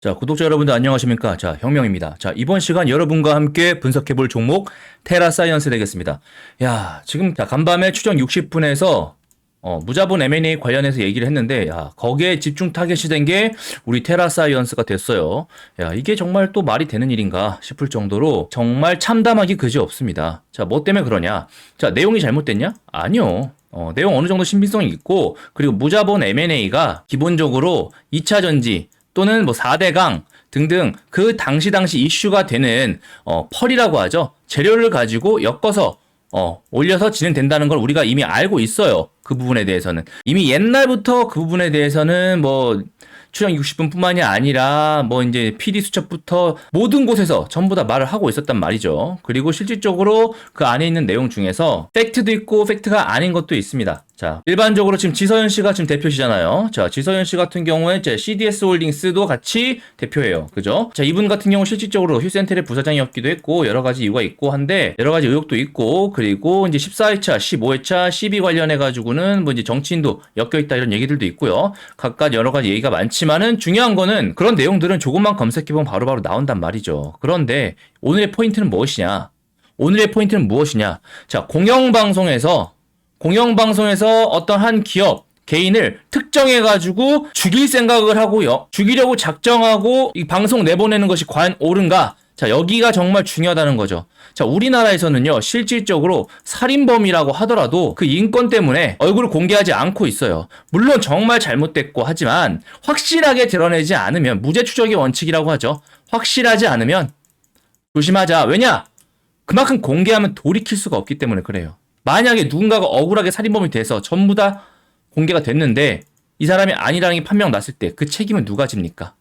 자, 구독자 여러분들 안녕하십니까? 자, 혁명입니다. 자, 이번 시간 여러분과 함께 분석해볼 종목 테라사이언스 되겠습니다. 야, 지금 간밤에 추정 60분에서 무자본 M&A 관련해서 얘기를 했는데, 야, 거기에 집중 타겟이 된 게 우리 테라사이언스가 됐어요. 야, 이게 정말 또 말이 되는 일인가 싶을 정도로 정말 참담하기 그지없습니다. 자, 뭐 때문에 그러냐? 자, 내용이 잘못됐냐? 아니요. 내용 어느 정도 신빙성이 있고, 그리고 무자본 M&A가 기본적으로 2차 전지 또는 뭐 4대강 등등 그 당시 이슈가 되는 펄이라고 하죠. 재료를 가지고 엮어서 올려서 진행된다는 걸 우리가 이미 알고 있어요. 그 부분에 대해서는. 이미 옛날부터 그 부분에 대해서는 뭐 추정 60분뿐만이 아니라 뭐 이제 PD 수첩부터 모든 곳에서 전부 다 말을 하고 있었단 말이죠. 그리고 실질적으로 그 안에 있는 내용 중에서 팩트도 있고 팩트가 아닌 것도 있습니다. 자, 일반적으로 지금 지서연 씨가 지금 대표시잖아요. 자, 지서연 씨 같은 경우에 이제 CDS 홀딩스도 같이 대표예요. 그죠? 자, 이분 같은 경우 실질적으로 휴센텔의 부사장이었기도 했고 여러 가지 이유가 있고 한데 여러 가지 의혹도 있고 그리고 이제 14회차, 15회차, 12 관련해 가지고는 뭐 이제 정치인도 엮여 있다 이런 얘기들도 있고요. 각각 여러 가지 얘기가 많지만은 중요한 거는 그런 내용들은 조금만 검색해 보면 바로바로 나온단 말이죠. 그런데 오늘의 포인트는 무엇이냐? 오늘의 포인트는 무엇이냐? 자, 공영방송에서 어떤 한 기업, 개인을 특정해가지고 죽일 생각을 하고요. 죽이려고 작정하고 이 방송 내보내는 것이 과연 옳은가? 자, 여기가 정말 중요하다는 거죠. 자, 우리나라에서는요, 실질적으로 살인범이라고 하더라도 그 인권 때문에 얼굴을 공개하지 않고 있어요. 물론 정말 잘못됐고 하지만 확실하게 드러내지 않으면 무죄 추적의 원칙이라고 하죠. 확실하지 않으면 조심하자. 왜냐? 그만큼 공개하면 돌이킬 수가 없기 때문에 그래요. 만약에 누군가가 억울하게 살인범이 돼서 전부 다 공개가 됐는데 이 사람이 아니라는 게 판명 났을 때 그 책임은 누가 집니까?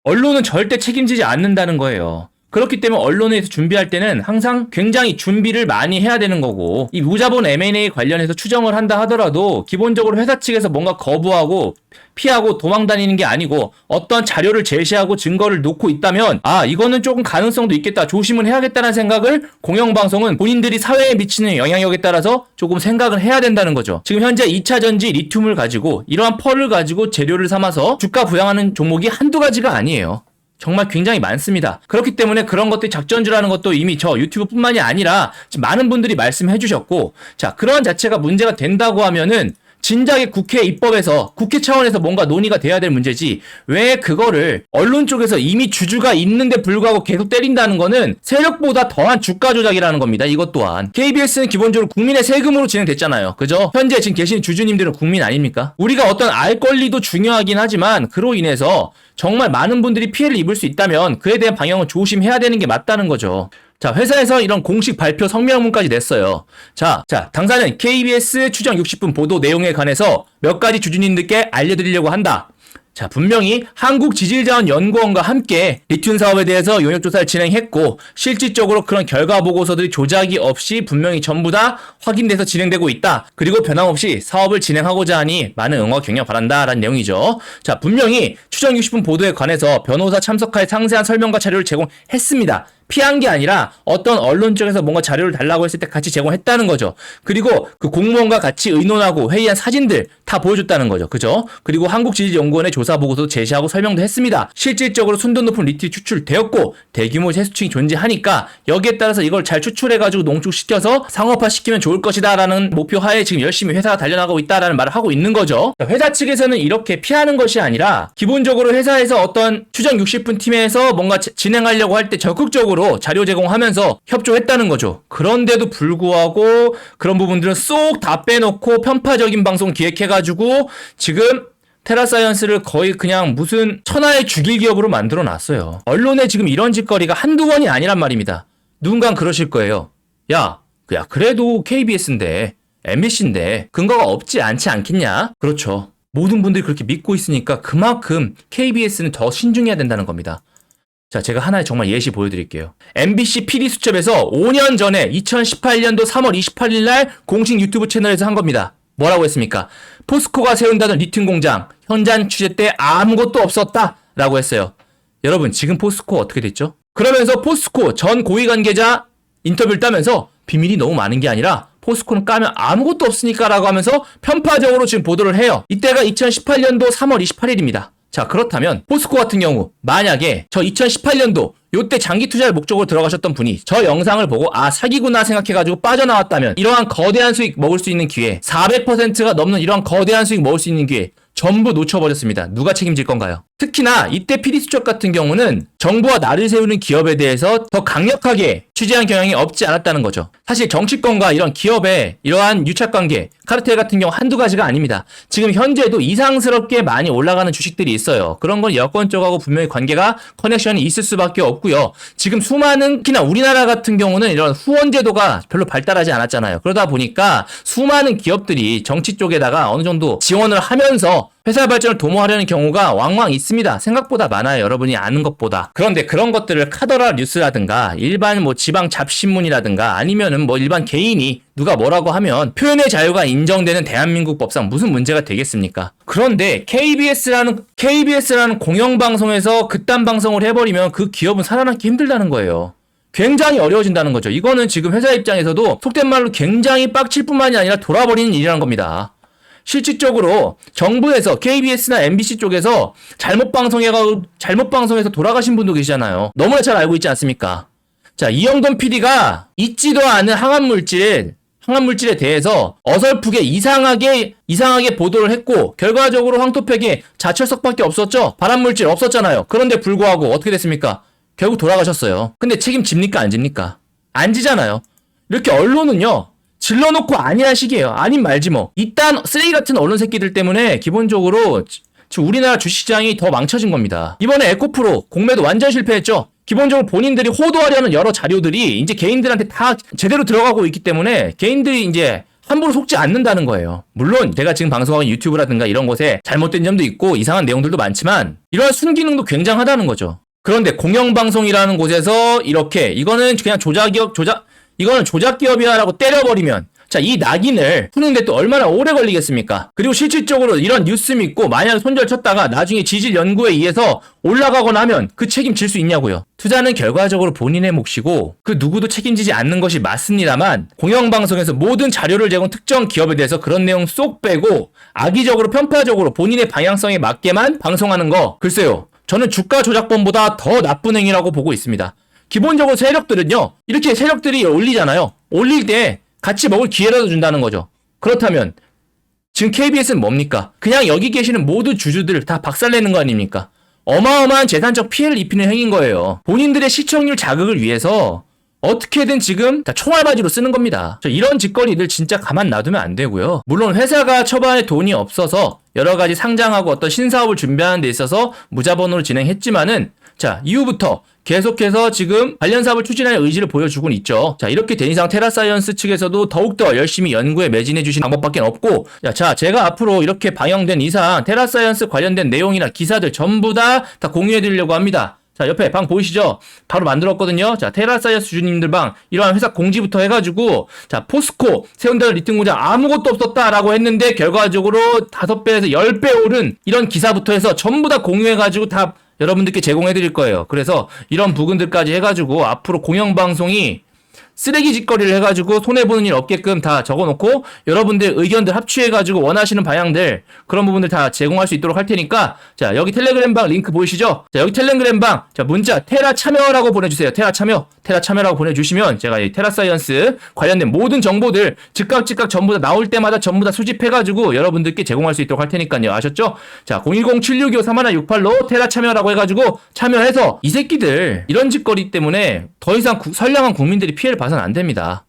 언론은 절대 책임지지 않는다는 거예요. 그렇기 때문에 언론에서 준비할 때는 항상 굉장히 준비를 많이 해야 되는 거고 이 무자본 M&A 관련해서 추정을 한다 하더라도 기본적으로 회사 측에서 뭔가 거부하고 피하고 도망다니는 게 아니고 어떤 자료를 제시하고 증거를 놓고 있다면 이거는 조금 가능성도 있겠다 조심은 해야겠다는 생각을 공영방송은 본인들이 사회에 미치는 영향력에 따라서 조금 생각을 해야 된다는 거죠. 지금 현재 2차 전지 리튬을 가지고 이러한 펄을 가지고 재료를 삼아서 주가 부양하는 종목이 한두 가지가 아니에요. 정말 굉장히 많습니다. 그렇기 때문에 그런 것들이 작전주라는 것도 이미 저 유튜브뿐만이 아니라 지금 많은 분들이 말씀해 주셨고 자, 그런 자체가 문제가 된다고 하면은 진작에 국회 입법에서 국회 차원에서 뭔가 논의가 돼야 될 문제지 왜 그거를 언론 쪽에서 이미 주주가 있는데 불구하고 계속 때린다는 거는 세력보다 더한 주가 조작이라는 겁니다. 이것 또한 KBS는 기본적으로 국민의 세금으로 진행됐잖아요. 그죠? 현재 지금 계신 주주님들은 국민 아닙니까? 우리가 어떤 알 권리도 중요하긴 하지만 그로 인해서 정말 많은 분들이 피해를 입을 수 있다면 그에 대한 방향은 조심해야 되는 게 맞다는 거죠. 자, 회사에서 이런 공식 발표 성명문까지 냈어요. 자, 당사는 KBS 추정 60분 보도 내용에 관해서 몇 가지 주주님들께 알려드리려고 한다. 자, 분명히 한국지질자원연구원과 함께 리튬 사업에 대해서 용역조사를 진행했고 실질적으로 그런 결과 보고서들이 조작이 없이 분명히 전부 다 확인돼서 진행되고 있다. 그리고 변함없이 사업을 진행하고자 하니 많은 응원 격려 바란다라는 내용이죠. 자, 분명히 추정 60분 보도에 관해서 변호사 참석할 상세한 설명과 자료를 제공했습니다. 피한 게 아니라 어떤 언론 쪽에서 뭔가 자료를 달라고 했을 때 같이 제공했다는 거죠. 그리고 그 공무원과 같이 의논하고 회의한 사진들 다 보여줬다는 거죠. 그죠? 그리고 한국지질연구원의 조사 보고서도 제시하고 설명도 했습니다. 실질적으로 순도 높은 리튬이 추출되었고 대규모 세수층이 존재하니까 여기에 따라서 이걸 잘 추출해가지고 농축시켜서 상업화시키면 좋을 것이다 라는 목표 하에 지금 열심히 회사가 달려나가고 있다라는 말을 하고 있는 거죠. 회사 측에서는 이렇게 피하는 것이 아니라 기본적으로 회사에서 어떤 추정 60분 팀에서 뭔가 진행하려고 할 때 적극적으로 자료 제공하면서 협조했다는 거죠. 그런데도 불구하고 그런 부분들은 쏙 다 빼놓고 편파적인 방송 기획해가지고 지금 테라사이언스를 거의 그냥 무슨 천하의 죽일 기업으로 만들어 놨어요. 언론에 지금 이런 짓거리가 한두 번이 아니란 말입니다. 누군가는 그러실 거예요. 야, 그래도 KBS인데 MBC인데 근거가 없지 않지 않겠냐? 그렇죠. 모든 분들이 그렇게 믿고 있으니까 그만큼 KBS는 더 신중해야 된다는 겁니다. 자, 제가 하나의 정말 예시 보여드릴게요. MBC PD 수첩에서 5년 전에 2018년도 3월 28일 날 공식 유튜브 채널에서 한 겁니다. 뭐라고 했습니까? 포스코가 세운다던 리튬 공장 현장 취재 때 아무것도 없었다 라고 했어요. 여러분, 지금 포스코 어떻게 됐죠? 그러면서 포스코 전 고위 관계자 인터뷰를 따면서 비밀이 너무 많은 게 아니라 포스코는 까면 아무것도 없으니까 라고 하면서 편파적으로 지금 보도를 해요. 이때가 2018년도 3월 28일입니다. 자, 그렇다면 포스코 같은 경우 만약에 저 2018년도 요때 장기 투자를 목적으로 들어가셨던 분이 저 영상을 보고 아 사기구나 생각해가지고 빠져나왔다면 이러한 거대한 수익 먹을 수 있는 기회 400%가 넘는 이러한 거대한 수익 먹을 수 있는 기회 전부 놓쳐버렸습니다. 누가 책임질 건가요? 특히나 이때 PD수첩 같은 경우는 정부와 나를 세우는 기업에 대해서 더 강력하게 취재한 경향이 없지 않았다는 거죠. 사실 정치권과 이런 기업의 이러한 유착관계, 카르텔 같은 경우 한두 가지가 아닙니다. 지금 현재도 이상스럽게 많이 올라가는 주식들이 있어요. 그런 건 여권 쪽하고 분명히 관계가 커넥션이 있을 수밖에 없고요. 지금 수많은 특히나 우리나라 같은 경우는 이런 후원 제도가 별로 발달하지 않았잖아요. 그러다 보니까 수많은 기업들이 정치 쪽에다가 어느 정도 지원을 하면서 회사 발전을 도모하려는 경우가 왕왕 있습니다. 생각보다 많아요. 여러분이 아는 것보다. 그런데 그런 것들을 카더라 뉴스라든가 일반 뭐 지방 잡신문이라든가 아니면은 뭐 일반 개인이 누가 뭐라고 하면 표현의 자유가 인정되는 대한민국 법상 무슨 문제가 되겠습니까? 그런데 KBS라는 공영방송에서 그딴 방송을 해버리면 그 기업은 살아남기 힘들다는 거예요. 굉장히 어려워진다는 거죠. 이거는 지금 회사 입장에서도 속된 말로 굉장히 빡칠 뿐만이 아니라 돌아버리는 일이라는 겁니다. 실질적으로 정부에서 KBS나 MBC 쪽에서 잘못 방송해서 돌아가신 분도 계시잖아요. 너무나 잘 알고 있지 않습니까? 자, 이영돈 PD가 있지도 않은 항암물질에 대해서 어설프게 이상하게 보도를 했고 결과적으로 황토팩에 자철석밖에 없었죠. 발암물질 없었잖아요. 그런데 불구하고 어떻게 됐습니까? 결국 돌아가셨어요. 근데 책임집니까? 안 집니까? 안 지잖아요. 이렇게 언론은요. 질러놓고 아니란 식이에요. 아닌 말지 뭐. 이딴 쓰레기 같은 언론 새끼들 때문에 기본적으로 지금 우리나라 주식시장이 더 망쳐진 겁니다. 이번에 에코프로 공매도 완전 실패했죠. 기본적으로 본인들이 호도하려는 여러 자료들이 이제 개인들한테 다 제대로 들어가고 있기 때문에 개인들이 이제 함부로 속지 않는다는 거예요. 물론 제가 지금 방송하는 유튜브라든가 이런 곳에 잘못된 점도 있고 이상한 내용들도 많지만 이러한 순기능도 굉장하다는 거죠. 그런데 공영방송이라는 곳에서 이렇게 이거는 그냥 이거는 조작기업이야라고 때려버리면 자, 이 낙인을 푸는데 또 얼마나 오래 걸리겠습니까? 그리고 실질적으로 이런 뉴스 믿고 만약 손절 쳤다가 나중에 지질 연구에 의해서 올라가거나 하면 그 책임질 수 있냐고요. 투자는 결과적으로 본인의 몫이고 그 누구도 책임지지 않는 것이 맞습니다만 공영방송에서 모든 자료를 제공 특정 기업에 대해서 그런 내용 쏙 빼고 악의적으로 편파적으로 본인의 방향성에 맞게만 방송하는 거 글쎄요. 저는 주가 조작범보다 더 나쁜 행위라고 보고 있습니다. 기본적으로 세력들은요. 이렇게 세력들이 올리잖아요. 올릴 때 같이 먹을 기회라도 준다는 거죠. 그렇다면 지금 KBS는 뭡니까? 그냥 여기 계시는 모든 주주들 다 박살내는 거 아닙니까? 어마어마한 재산적 피해를 입히는 행위인 거예요. 본인들의 시청률 자극을 위해서 어떻게든 지금 다 총알바지로 쓰는 겁니다. 이런 짓거리들 진짜 가만 놔두면 안 되고요. 물론 회사가 처방에 돈이 없어서 여러 가지 상장하고 어떤 신사업을 준비하는 데 있어서 무자본으로 진행했지만은 자, 이후부터 계속해서 지금 관련 사업을 추진할 의지를 보여주고는 있죠. 자, 이렇게 된 이상 테라사이언스 측에서도 더욱더 열심히 연구에 매진해 주시는 방법밖에 없고 자, 제가 앞으로 이렇게 방영된 이상 테라사이언스 관련된 내용이나 기사들 전부 다 공유해 드리려고 합니다. 자, 옆에 방 보이시죠? 바로 만들었거든요. 자, 테라사이언스 주주님들 방 이러한 회사 공지부터 해가지고 자, 포스코 세운다는 리튬 공장 아무것도 없었다라고 했는데 결과적으로 5배에서 10배 오른 이런 기사부터 해서 전부 다 공유해가지고 다 여러분들께 제공해 드릴 거예요. 그래서 이런 부분들까지 해가지고 앞으로 공영방송이 쓰레기 짓거리를 해가지고 손해보는 일 없게끔 다 적어놓고 여러분들 의견들 합치해가지고 원하시는 방향들 그런 부분들 다 제공할 수 있도록 할 테니까 자, 여기 텔레그램방 링크 보이시죠? 자, 여기 텔레그램방 자, 문자 테라 참여라고 보내주세요. 테라 참여라고 보내주시면 제가 이 테라사이언스 관련된 모든 정보들 즉각 전부 다 나올 때마다 전부 다 수집해가지고 여러분들께 제공할 수 있도록 할 테니까요. 아셨죠? 자, 010-762-3168로 테라 참여라고 해가지고 참여해서 이 새끼들 이런 짓거리 때문에 더 이상 선량한 국민들이 피해를 봐서는 안 됩니다.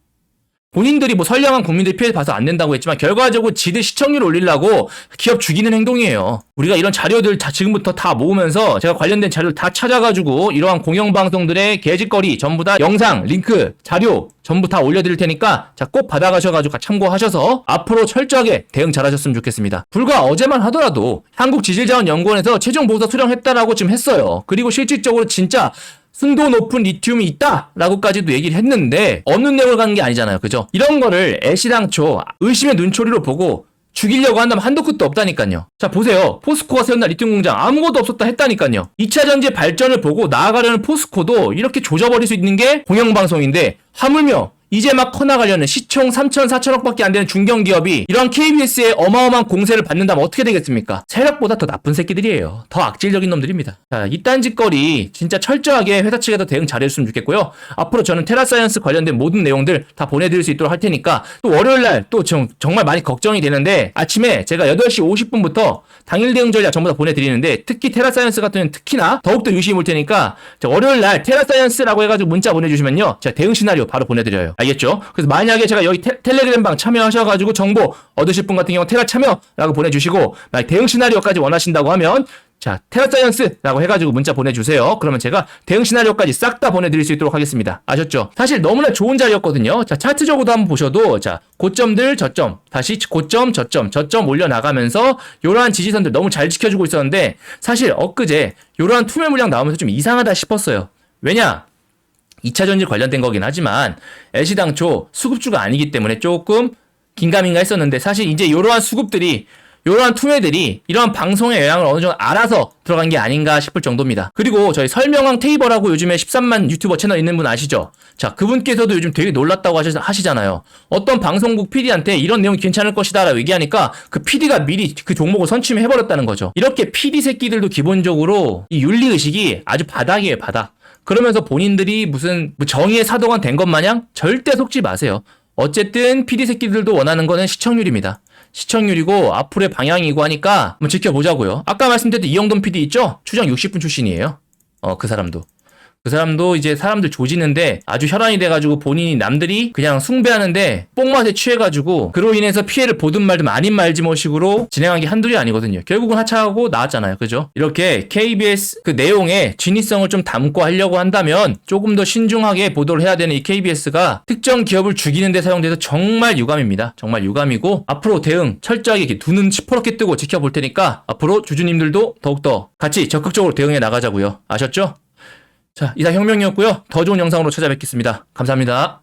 본인들이 뭐 선량한 국민들이 피해 봐서 안 된다고 했지만 결과적으로 지들 시청률을 올리려고 기업 죽이는 행동이에요. 우리가 이런 자료들 다 지금부터 다 모으면서 제가 관련된 자료를 다 찾아가지고 이러한 공영방송들의 개짓거리 전부 다 영상, 링크, 자료 전부 다 올려드릴 테니까 자, 꼭 받아가셔가지고 참고하셔서 앞으로 철저하게 대응 잘하셨으면 좋겠습니다. 불과 어제만 하더라도 한국지질자원연구원에서 최종 보고서 수령했다라고 지금 했어요. 그리고 실질적으로 진짜 순도 높은 리튬이 있다라고까지도 얘기를 했는데 없는 내용을 가는 게 아니잖아요. 그죠? 이런 거를 애시당초 의심의 눈초리로 보고 죽이려고 한다면 한도 끝도 없다니까요. 자, 보세요. 포스코가 세운다 리튬 공장 아무것도 없었다 했다니까요. 2차 전지의 발전을 보고 나아가려는 포스코도 이렇게 조져버릴 수 있는 게 공영방송인데 하물며 이제 막 커나가려는 시총 3천, 4천억밖에 안 되는 중견기업이 이런 KBS의 어마어마한 공세를 받는다면 어떻게 되겠습니까? 세력보다 더 나쁜 새끼들이에요. 더 악질적인 놈들입니다. 자, 이딴 짓거리 진짜 철저하게 회사 측에서 대응 잘해줬으면 좋겠고요. 앞으로 저는 테라사이언스 관련된 모든 내용들 다 보내드릴 수 있도록 할 테니까 또 월요일날 또 정말 많이 걱정이 되는데 아침에 제가 8시 50분부터 당일 대응 전략 전부 다 보내드리는데 특히 테라사이언스 같은 경우는 특히나 더욱더 유심히 볼 테니까 월요일날 테라사이언스라고 해가지고 문자 보내주시면요. 제가 대응 시나리오 바로 보내드려요. 알겠죠? 그래서 만약에 제가 여기 텔레그램방 참여하셔가지고 정보 얻으실 분 같은 경우 테라 참여라고 보내주시고 만약 대응 시나리오까지 원하신다고 하면 자, 테라사이언스라고 해가지고 문자 보내주세요. 그러면 제가 대응 시나리오까지 싹 다 보내드릴 수 있도록 하겠습니다. 아셨죠? 사실 너무나 좋은 자리였거든요. 자, 차트적으로도 한번 보셔도 자, 고점들 저점, 다시 고점 저점 올려나가면서 이러한 지지선들 너무 잘 지켜주고 있었는데 사실 엊그제 이러한 투매 물량 나오면서 좀 이상하다 싶었어요. 왜냐? 2차 전지 관련된 거긴 하지만 LC당초 수급주가 아니기 때문에 조금 긴가민가 했었는데 사실 이제 이러한 수급들이 이러한 투매들이 이러한 방송의 영향을 어느 정도 알아서 들어간 게 아닌가 싶을 정도입니다. 그리고 저희 설명왕 테이버라고 요즘에 13만 유튜버 채널 있는 분 아시죠? 자, 그분께서도 요즘 되게 놀랐다고 하시잖아요. 어떤 방송국 PD한테 이런 내용이 괜찮을 것이다 라고 얘기하니까 그 PD가 미리 그 종목을 선취해버렸다는 거죠. 이렇게 PD 새끼들도 기본적으로 이 윤리의식이 아주 바닥이에요, 바닥. 그러면서 본인들이 무슨 정의의 사도가 된 것 마냥 절대 속지 마세요. 어쨌든 PD 새끼들도 원하는 거는 시청률입니다. 시청률이고 앞으로의 방향이고 하니까 한번 지켜보자고요. 아까 말씀드렸던 이영돈 PD 있죠? 추정 60분 출신이에요. 그 사람도 이제 사람들 조지는데 아주 혈안이 돼가지고 본인이 남들이 그냥 숭배하는데 뽕맛에 취해가지고 그로 인해서 피해를 보든 말든 아닌 말지 뭐 식으로 진행한 게 한둘이 아니거든요. 결국은 하차하고 나왔잖아요. 그죠? 이렇게 KBS 그 내용의 진위성을 좀 담고 하려고 한다면 조금 더 신중하게 보도를 해야 되는 이 KBS가 특정 기업을 죽이는 데 사용돼서 정말 유감입니다. 정말 유감이고 앞으로 대응 철저하게 이렇게 두 눈 시퍼렇게 뜨고 지켜볼 테니까 앞으로 주주님들도 더욱더 같이 적극적으로 대응해 나가자고요. 아셨죠? 자, 이상 혁명이었고요. 더 좋은 영상으로 찾아뵙겠습니다. 감사합니다.